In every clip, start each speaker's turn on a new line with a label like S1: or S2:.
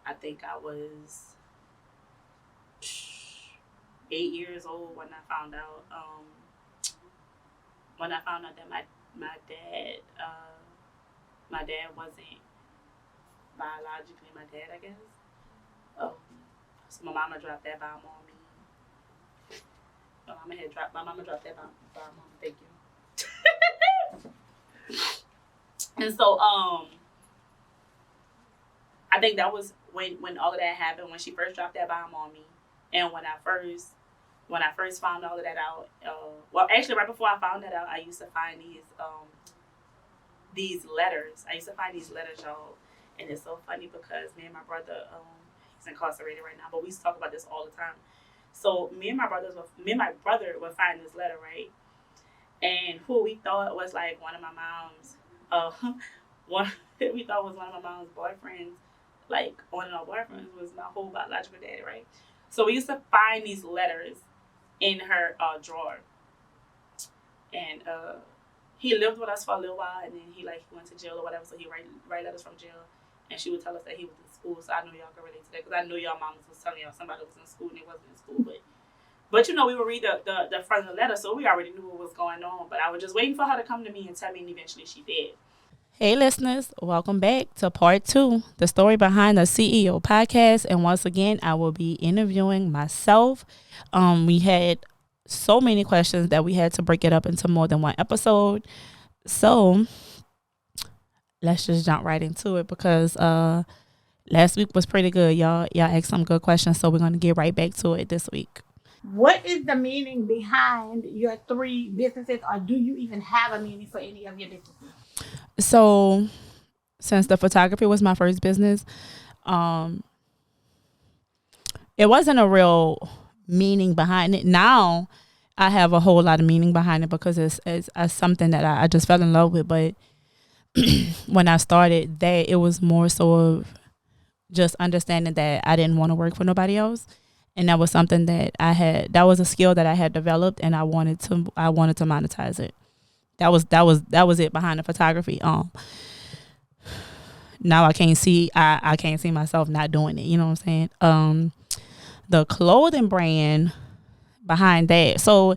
S1: I think I was 8 years old when I found out. When I found out that my dad my dad wasn't biologically my dad, I guess. Um, so my mama dropped that bomb on me. My mama dropped that bomb on me. Thank you. And so I think that was when all of that happened, when she first dropped that bomb on me, and when I first found all of that out. Well, actually, right before I found that out, I used to find these letters. I used to find these letters, y'all, and it's so funny because me and my brother, he's incarcerated right now, but we used to talk about this all the time. So me and my brother would find this letter, right? And who we thought was like one of my mom's, one we thought was one of my mom's boyfriends, like one of our boyfriends was my whole biological daddy, right? So we used to find these letters in her drawer, and he lived with us for a little while, and then he went to jail or whatever. So he write letters from jail, and she would tell us that he was in school. So I know y'all can relate to that because I know y'all mamas was telling y'all somebody was in school and they wasn't in school, but we would read the front of the letter, so we already knew what was going on. But I was just waiting for her to come to me and tell me, and eventually she did.
S2: Hey, listeners, welcome back to part 2, the story behind the CEO podcast. And once again, I will be interviewing myself. We had so many questions that we had to break it up into more than one episode. So let's just jump right into it because last week was pretty good. Y'all asked some good questions, so we're going to get right back to it this week.
S3: What is the meaning behind your 3 businesses, or do you even have a meaning for any of your businesses?
S2: So since the photography was my first business, it wasn't a real meaning behind it. Now I have a whole lot of meaning behind it because it's something that I just fell in love with. But when I started that, it was more so of just understanding that I didn't want to work for nobody else. And that was something that was a skill that I had developed, and I wanted to monetize it. That was it behind the photography. Now I can't see myself not doing it. You know what I'm saying? The clothing brand behind that. So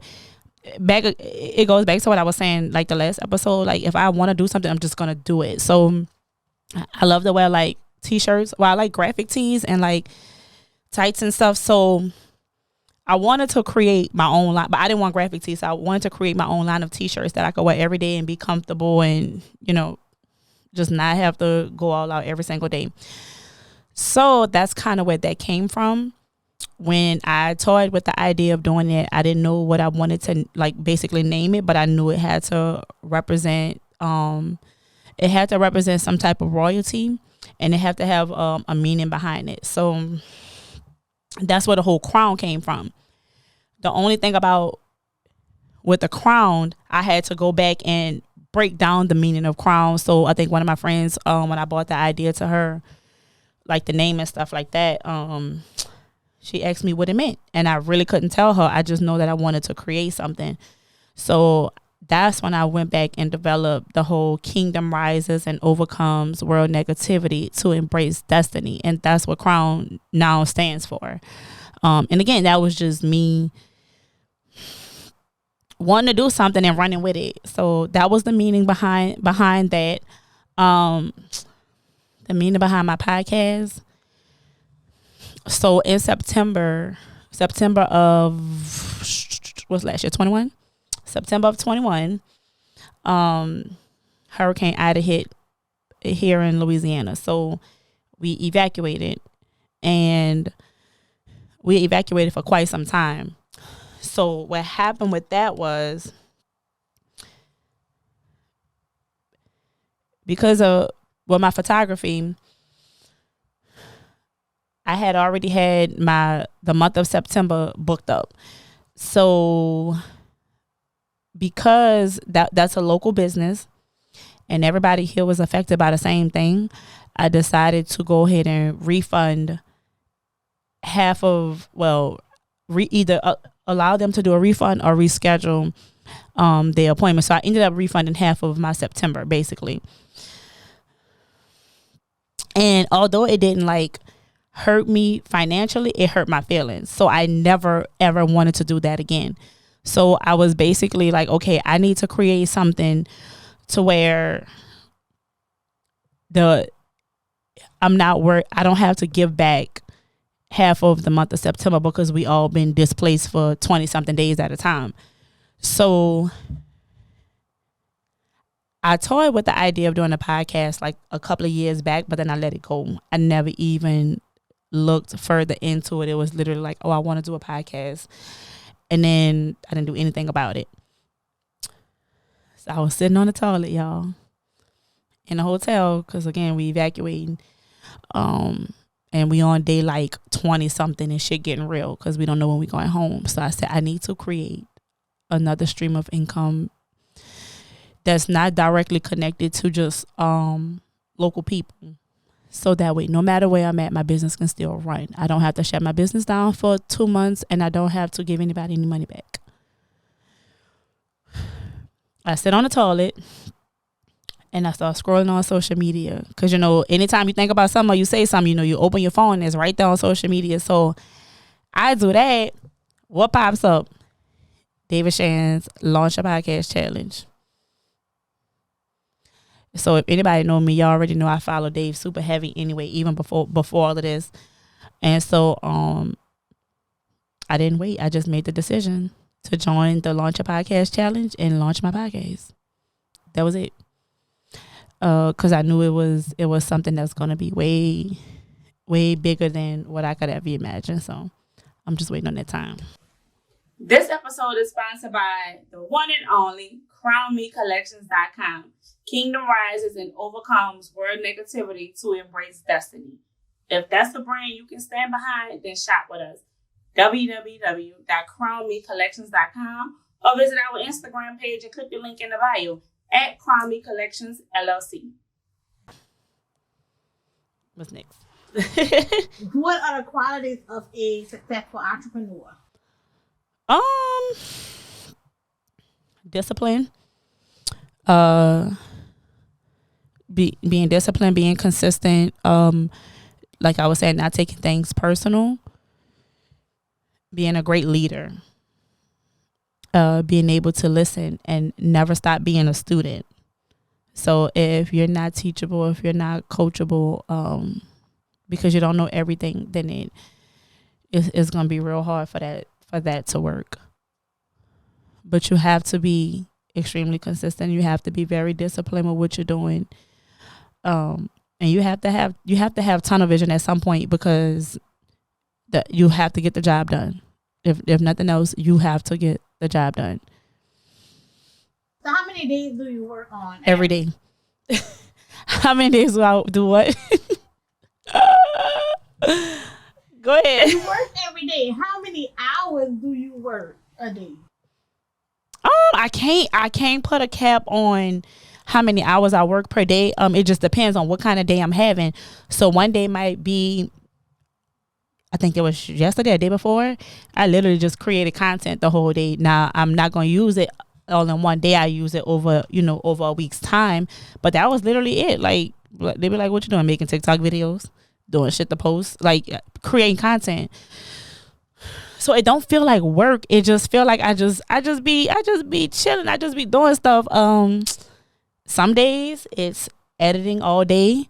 S2: it goes back to what I was saying, like the last episode. Like if I want to do something, I'm just gonna do it. So I love to wear like t-shirts. Well, I like graphic tees and like tights and stuff. So I wanted to create my own line, but I didn't want graphic tees. So I wanted to create my own line of t-shirts that I could wear every day and be comfortable and, just not have to go all out every single day. So that's kind of where that came from. When I toyed with the idea of doing it, I didn't know what I wanted to basically name it, but I knew it had to represent some type of royalty, and it had to have a meaning behind it. So that's where the whole crown came from. The only thing about with the crown, I had to go back and break down the meaning of crown. So I think one of my friends, when I brought the idea to her, like the name and stuff like that, she asked me what it meant, and I really couldn't tell her. I just know that I wanted to create something. So that's when I went back and developed the whole kingdom rises and overcomes world negativity to embrace destiny. And that's what crown now stands for. And again, that was just me wanting to do something and running with it. So that was the meaning behind that. The meaning behind my podcast. So in September of what's last year, 21? September of 21, Hurricane Ida hit here in Louisiana. So we evacuated, and we evacuated for quite some time. So what happened with that was, because of my photography, I had already had the month of September booked up. So because that's a local business and everybody here was affected by the same thing, I decided to go ahead and refund half of, either allow them to do a refund or reschedule their appointment. So I ended up refunding half of my September, basically. And although it didn't hurt me financially, it hurt my feelings. So I never ever wanted to do that again. So I was basically like, okay, I need to create something to where I don't have to give back half of the month of September because we all been displaced for 20 something days at a time. So I toyed with the idea of doing a podcast like a couple of years back, but then I let it go. I never even looked further into it. It was literally like, oh, I want to do a podcast. And then I didn't do anything about it. So I was sitting on the toilet, y'all, in a hotel, because again, we evacuating. And we on day like 20 something and shit getting real because we don't know when we going home. So I said, I need to create another stream of income that's not directly connected to just local people. So that way, no matter where I'm at, my business can still run. I don't have to shut my business down for 2 months, and I don't have to give anybody any money back. I sit on the toilet and I start scrolling on social media. Because, you know, anytime you think about something or you say something, you know, you open your phone and it's right there on social media. So I do that. What pops up? David Shands Launch a Podcast Challenge. So if anybody know me, y'all already know I follow Dave super heavy anyway, even before all of this. And so I didn't wait. I just made the decision to join the Launch a Podcast Challenge and launch my podcast. That was it. Because I knew it was something that's going to be way, way bigger than what I could ever imagine. So I'm just waiting on that time.
S1: This episode is sponsored by the one and only CrownMeCollections.com. Kingdom rises and overcomes world negativity to embrace destiny. If that's the brand you can stand behind, then shop with us. www.crownmecollections.com or visit our Instagram page and click the link in the bio at Crown Me Collections LLC.
S2: What's next?
S3: What are the qualities of a successful entrepreneur?
S2: Discipline. Being disciplined, being consistent. Like I was saying, not taking things personal. Being a great leader. Being able to listen and never stop being a student. So if you're not teachable, if you're not coachable, because you don't know everything, then it's gonna be real hard for that to work. But you have to be extremely consistent. You have to be very disciplined with what you're doing. And you have to have tunnel vision at some point because you have to get the job done. If nothing else, you have to get the job done.
S3: So how many days do you work on?
S2: Every day. How many days do I do what? Go ahead.
S3: You work every day. How many hours do you work a day?
S2: I can't put a cap on how many hours I work per day. It just depends on what kind of day I'm having. So one day might be, I think it was yesterday, a day before, I literally just created content the whole day. Now I'm not going to use it all in one day. I use it over a week's time. But that was literally it. Like, they be like, what you doing? Making TikTok videos, doing shit to post, like creating content. So it don't feel like work. It just feel like I just be chilling. I just be doing stuff. Some days it's editing all day.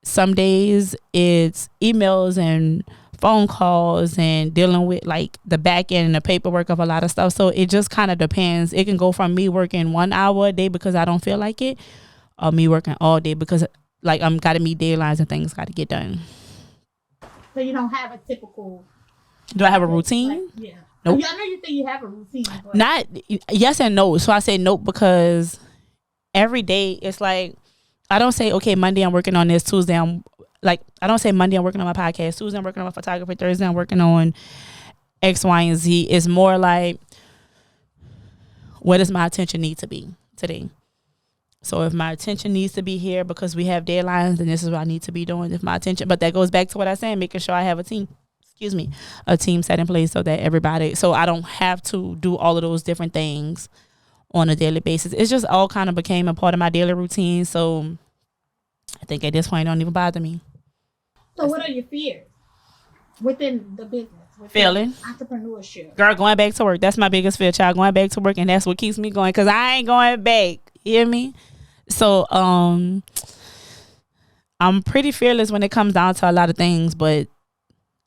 S2: Some days it's emails and phone calls and dealing with like the back end and the paperwork of a lot of stuff. So it just kind of depends. It can go from me working 1 hour a day because I don't feel like it, or me working all day because like I'm got to meet deadlines and things got to get done.
S3: So you don't have a typical.
S2: Do I have a routine?
S3: Like, yeah.
S2: Nope.
S3: I know you think you have a routine. But
S2: Not yes and no. So I say nope because every day it's like I don't say, okay, Monday I'm working on this, Tuesday I don't say Monday I'm working on my podcast, Tuesday I'm working on my photography, Thursday I'm working on X, Y, and Z. It's more like, what does my attention need to be today? So if my attention needs to be here because we have deadlines, then this is what I need to be doing. If my attention, but that goes back to what I said, making sure I have a team set in place so that so I don't have to do all of those different things on a daily basis. It's just all kind of became a part of my daily routine. So I think at this point, it don't even bother me.
S3: So what are your fears? within the business, within
S2: Feeling.
S3: entrepreneurship?
S2: Girl, going back to work. That's my biggest fear, child. Going back to work, and that's what keeps me going. Cause I ain't going back. You hear me? So, I'm pretty fearless when it comes down to a lot of things, but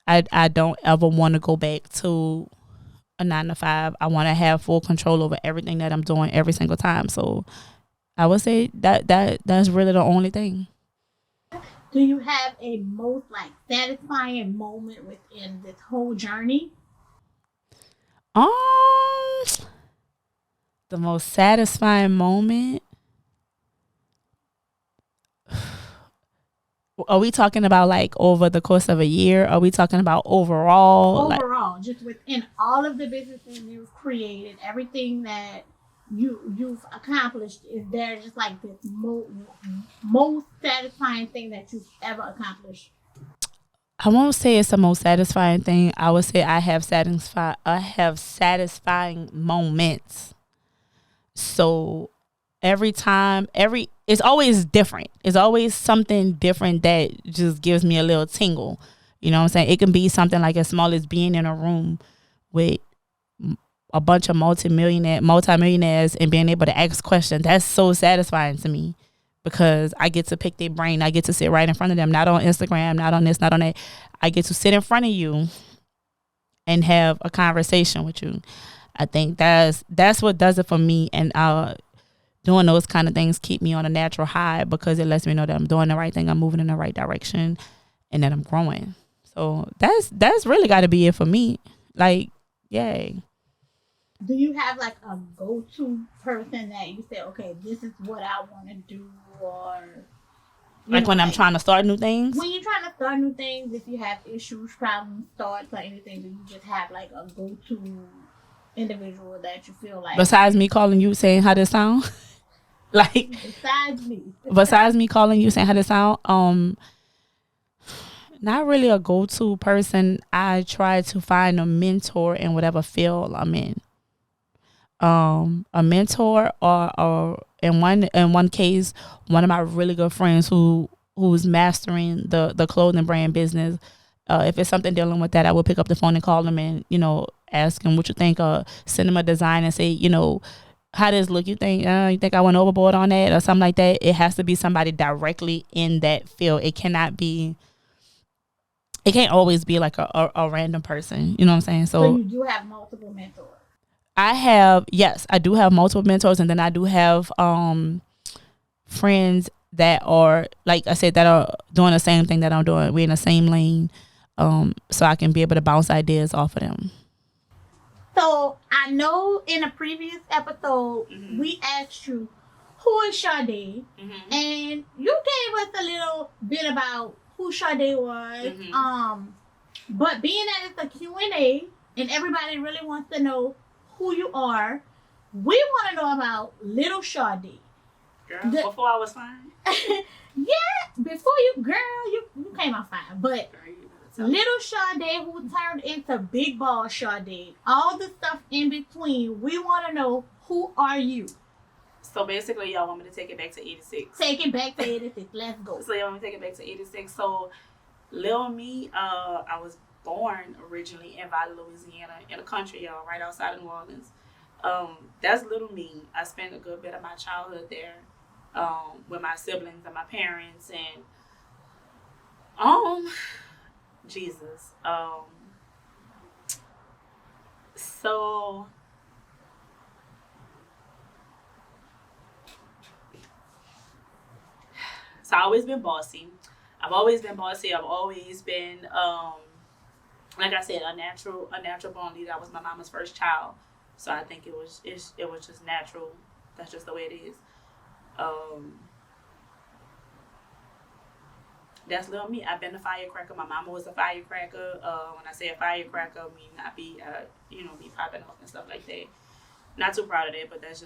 S2: I don't ever want to go back to a 9 to 5. I want to have full control over everything that I'm doing every single time. So I would say that's really the only thing.
S3: Do you have a most like satisfying moment within this whole journey?
S2: Um, the most satisfying moment. Are we talking about like over the course of a year? Are we talking about overall?
S3: Overall, just within all of the businesses you've created, everything that you've accomplished, is there just like this most satisfying thing that you've ever accomplished?
S2: I won't say it's the most satisfying thing. I would say I have satisfying moments. So it's always different. It's always something different that just gives me a little tingle. You know what I'm saying? It can be something like as small as being in a room with a bunch of multimillionaires and being able to ask questions. That's so satisfying to me because I get to pick their brain. I get to sit right in front of them, not on Instagram, not on this, not on that. I get to sit in front of you and have a conversation with you. I think that's what does it for me. And doing those kind of things keep me on a natural high because it lets me know that I'm doing the right thing, I'm moving in the right direction, and that I'm growing. So that's really got to be it for me. Like, yay.
S3: Do you have like a go-to person that you say, okay, this is what I want to do, or
S2: like when I'm trying to start new things?
S3: When you're trying to start new things, if you have issues, problems, thoughts, or anything, do you just have like a go-to individual that you feel like?
S2: Besides me calling you saying how this sound? Like besides me calling you saying how this sound, not really a go-to person. I try to find a mentor in whatever field I'm in. A mentor or in one case, one of my really good friends who's mastering the clothing brand business. If it's something dealing with that, I will pick up the phone and call them and, ask them what you think, send them a design and say, how does look? You think I went overboard on that or something like that? It has to be somebody directly in that field. It can't always be like a random person. You know what I'm saying?
S3: So you do have multiple mentors.
S2: I do have multiple mentors, and then I do have friends that are, like I said, that are doing the same thing that I'm doing. We're in the same lane, so I can be able to bounce ideas off of them.
S3: So I know in a previous episode, we asked you, who is Sade? And you gave us a little bit about who Sade was. But being that it's a Q&A and everybody really wants to know who you are, we want to know about little Sade.
S1: Girl, before I was fine.
S3: Yeah, before you came out fine. But little Sade who turned into big ball Sade, all the stuff in between, we want to know, who are you?
S1: So basically, y'all want me to take it back to 86.
S3: Take it back to 86. Let's go.
S1: So y'all want me to take it back to 86. So Lil Me, I was born originally in Valley, Louisiana, in the country, y'all, right outside of New Orleans. That's Little Me. I spent a good bit of my childhood there with my siblings and my parents, and Jesus. So I've always been bossy. I've always been, like I said, a natural born leader. I was my mama's first child, so I think it was just natural. That's just the way it is. That's Little Me. I've been a firecracker. My mama was a firecracker. When I say a firecracker, I mean not be me popping off and stuff like that. Not too proud of that, but that's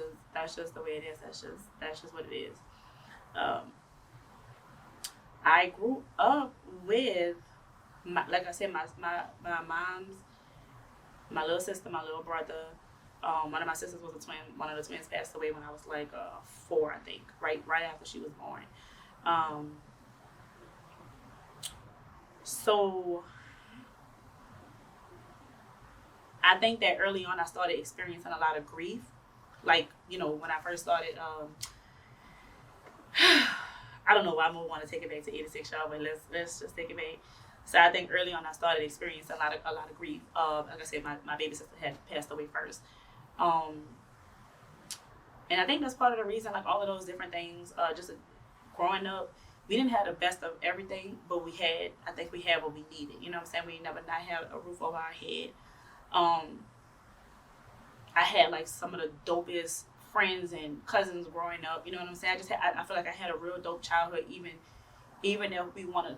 S1: just the way it is. That's just what it is. I grew up with, like I said, my mom's, my little sister, my little brother. One of my sisters was a twin. One of the twins passed away when I was like 4, I think, right after she was born. So I think that early on I started experiencing a lot of grief. Like, you know, when I first started, I don't know why I would want to take it back to 86, y'all, but let's just take it back. So I think early on I started experiencing a lot of grief. Like I said, my baby sister had passed away first. And I think that's part of the reason, like all of those different things, just growing up, we didn't have the best of everything, but I think we had what we needed. You know what I'm saying? We never not had a roof over our head. I had like some of the dopest friends and cousins growing up. You know what I'm saying? I feel like I had a real dope childhood, even if we want to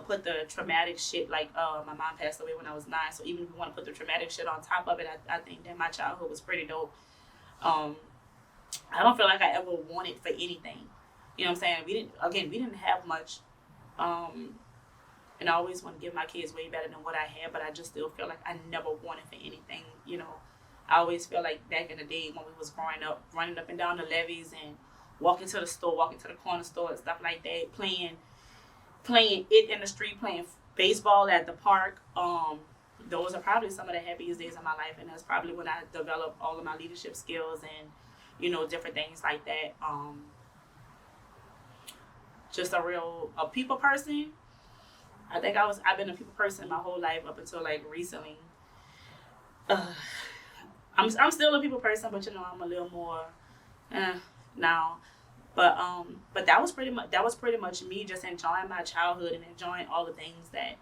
S1: put the traumatic shit, like my mom passed away when I was 9, so even if we want to put the traumatic shit on top of it, I think that my childhood was pretty dope. I don't feel like I ever wanted for anything. You know what I'm saying? We didn't have much. And I always want to give my kids way better than what I had, but I just still feel like I never wanted for anything. You know, I always feel like back in the day when we was growing up, running up and down the levees and walking to the store, walking to the corner store and stuff like that, playing it in the street, playing baseball at the park. Those are probably some of the happiest days of my life, and that's probably when I developed all of my leadership skills and, you know, different things like that. Just a people person. I think I've been a people person my whole life up until like recently. I'm still a people person, but you know, I'm a little more now. But that was pretty much me just enjoying my childhood and enjoying all the things that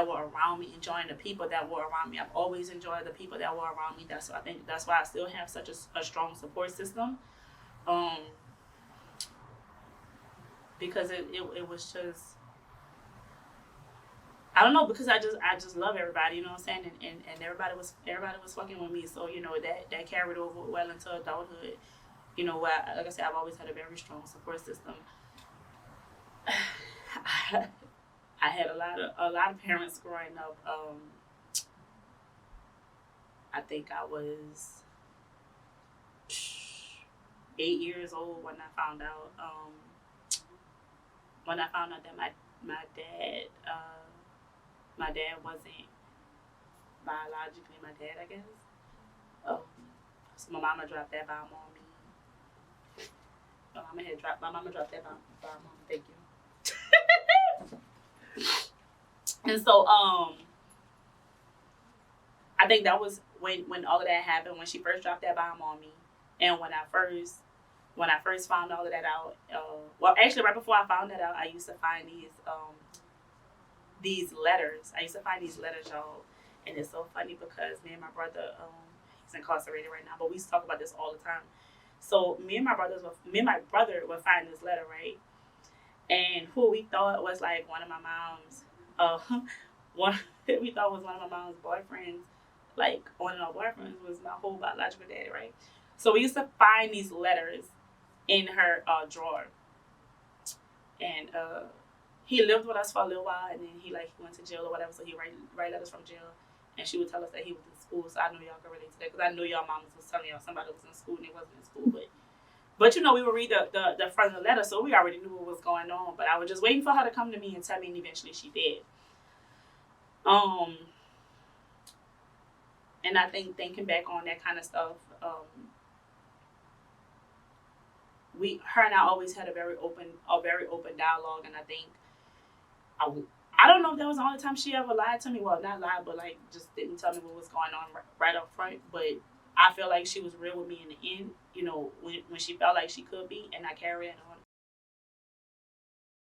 S1: were around me, enjoying the people that were around me. I've always enjoyed the people that were around me. I think that's why I still have such a strong support system. Because it was just, I don't know, because I just love everybody, you know what I'm saying? And everybody was fucking with me. So, you know, that carried over well into adulthood. You know, like I said, I've always had a very strong support system. I had a lot of parents growing up. I think I was 8 years old when I found out. When I found out that my dad wasn't biologically my dad, I guess. So my mama dropped that bomb on me. My mama dropped that bomb on me. Thank you. And so I think that was when all of that happened, when she first dropped that bomb on me, and when I first found all of that out. Well, actually, right before I found that out, I used to find these letters. I used to find these letters, y'all, and it's so funny because me and my brother, he's incarcerated right now, but we used to talk about this all the time. So me and my brother would find this letter, right? And who we thought was like one of my mom's, we thought was one of my mom's boyfriends, like one of our boyfriends was my whole biological daddy, right? So we used to find these letters in her drawer, and he lived with us for a little while, and then he went to jail or whatever. So he write letters from jail, and she would tell us that he was in school. So I know y'all can relate to that because I know y'all mamas was telling y'all somebody was in school and they wasn't in school, but you know, we would read the front of the letter, so we already knew what was going on. But I was just waiting for her to come to me and tell me, and eventually she did. And I think thinking back on that kind of stuff, her and I always had a very open dialogue, and I think I don't know if that was the only time she ever lied to me. Well, not lied, but like just didn't tell me what was going on right up front. But I feel like she was real with me in the end. You know, when she felt like she could be, and I carry